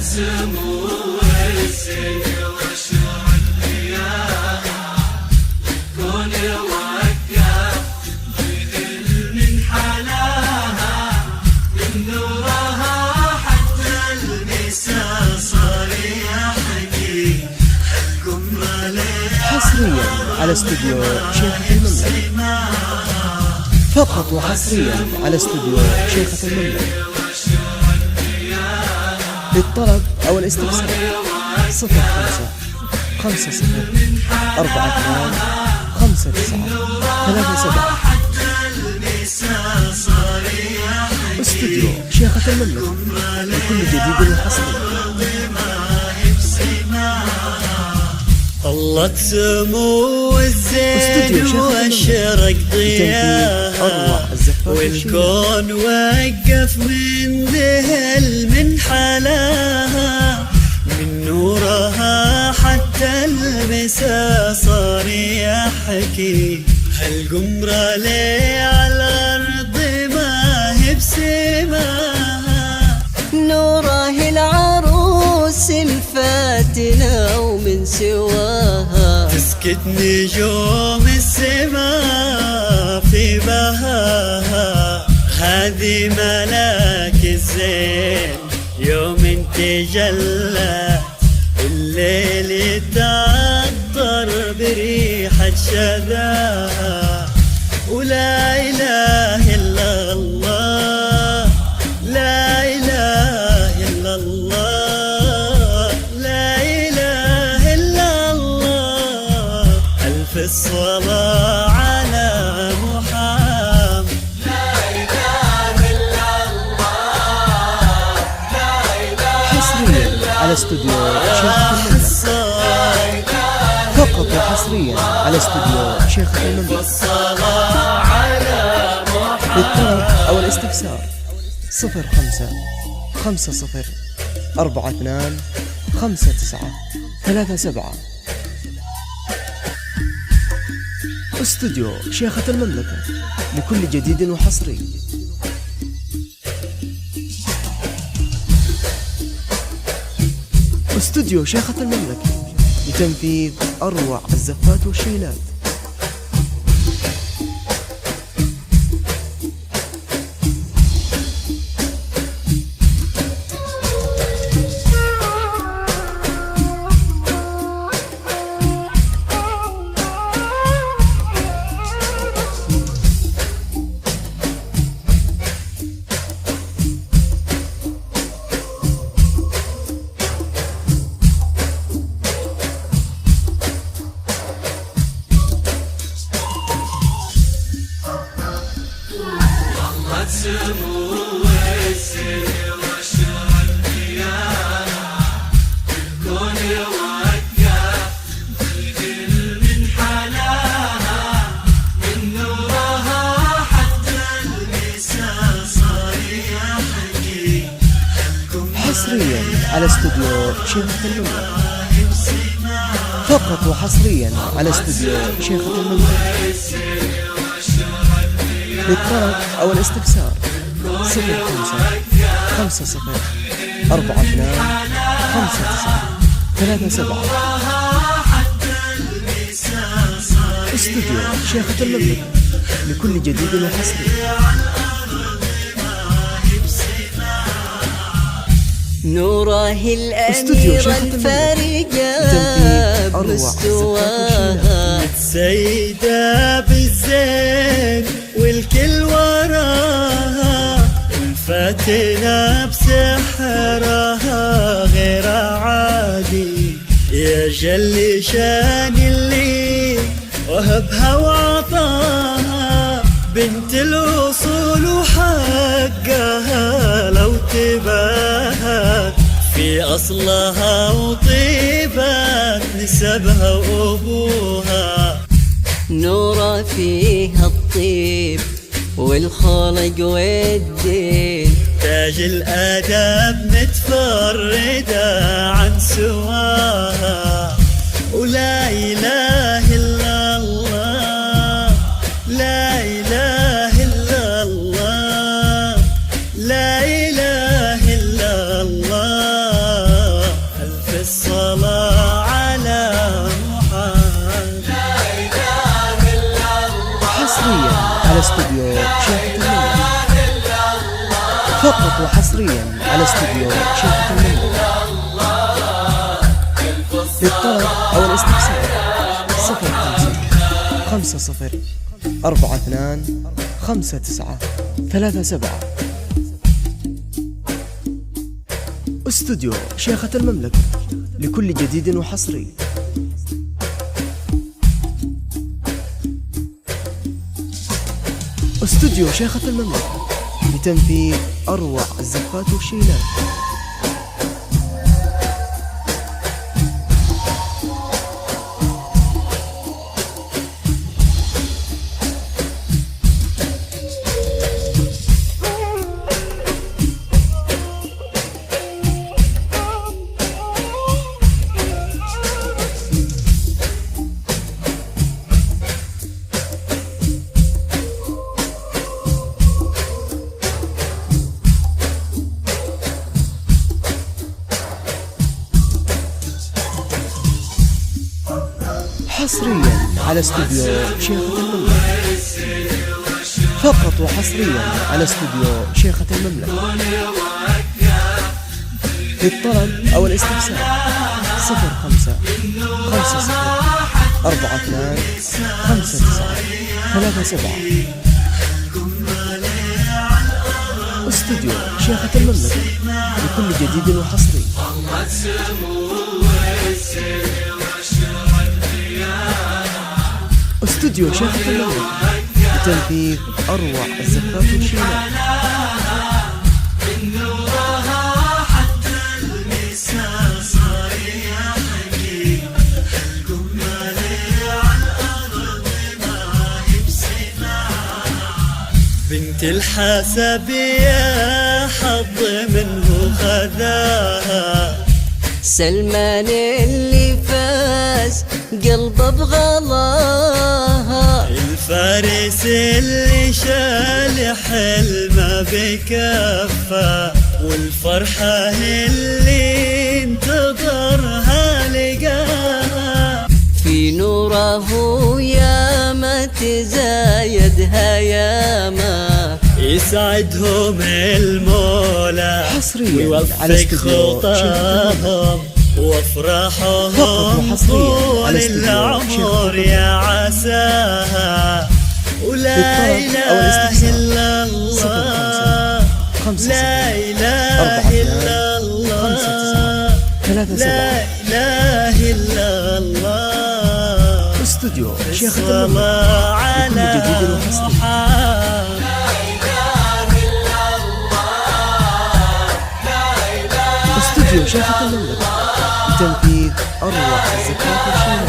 سمو السن واشرع الرياح كون وقف من حلاها من نورها حتى المساء صار يحكي القمر حصريا على استوديو شيخة المملكة، فقط وحصريا على استوديو شيخة المملكة. للطلب أو الاستفسار 05 50 42 59 37. استوديو شيخة المملكة لكل جديد وحصري. طلت سمو الزين واشرق ضياها والكون وقف من ذهل من حلاها من نورها حتى المساء صار يحكي هالقمرة ليه على الأرض ما هي بسماها نوره العروس الفاتنة ومن سواها تسكت نجوم السماء في بهاها هذه ملاك الزين يوم تجلت الليل تعطر بريحة شذاها ولا إله إلا الله لا إله إلا الله لا إله إلا الله ألف الصلاة على محمد لا إله إلا الله لا إله حصريا على استوديو شيخة المملكة، فقط وحصريا على استوديو شيخة المملكة. الصلاة على محمد. للطلب أو الاستفسار 05 50 42 59 37. استوديو شيخة المملكة لكل جديد وحصري. استوديو شيخة المملكة لتنفيذ أروع الزفات والشيلات. سمو السن واشرع الرياح كون وقف من حلاها من نورها حتى المساء صار يحكي حصريا على استوديو شيخة المملكة، فقط وحصريا على استوديو شيخة المملكة. للطلب أو الاستفسار 05 50 42 59 37. استوديو شيخة المملكة لكل جديد وحصري. نوره الأميرة الفارقة بمستواها متسيدة بالزين والكل وراها الفاتنة بسحرها غير عادي يا جل شان اللي وهبها وعطاها بنت الوصول وحقها لو تباهت في أصلها وطيبات نسبها وأبوها نوره فيها الطيب والخلق والدين تاج الآداب متفردة عن سواها ولا إله إلا الله لا إله إلا الله لا إله إلا الله على استوديو شيخة المملكة. فقط وحصريا على استوديو شيخة المملكة. للطلب أو الاستفسار 05-50-42-59-37. استوديو شيخة المملكة لكل جديد وحصري. استوديو شيخة المملكة لتنفيذ أروع الزفات والشيلات. حصريا على استوديو شيخة المملكة. فقط وحصريا على استوديو شيخة المملكة. للطلب أو الاستفسار 05-50-42-59-37. استوديو شيخة المملكة لكل جديد وحصري. استوديو شيخة المملكة لتنفيذ أروع الزفات والشيلات. بنت الحسب يا حظ منه خذاها، سلمان اللي فاز قلبه بغلاها، الفارس اللي شال حلمه بكفه، والفرحة اللي انتظرها لقاها. في نوره يا ما تزايدها يا ما يسعدهم المولى حصريا على ويوفق استوديو خطاهم وافراحهم فقط وحصريا على طول استوديو العمر يا عساها. ولا إله إلا الله، لا إله إلا الله، لا إله إلا الله. استوديو شيخة المملكة لكل جديد وحصري. استوديو شيخة المملكة لتنفيذ أروع الزفات والشيلات.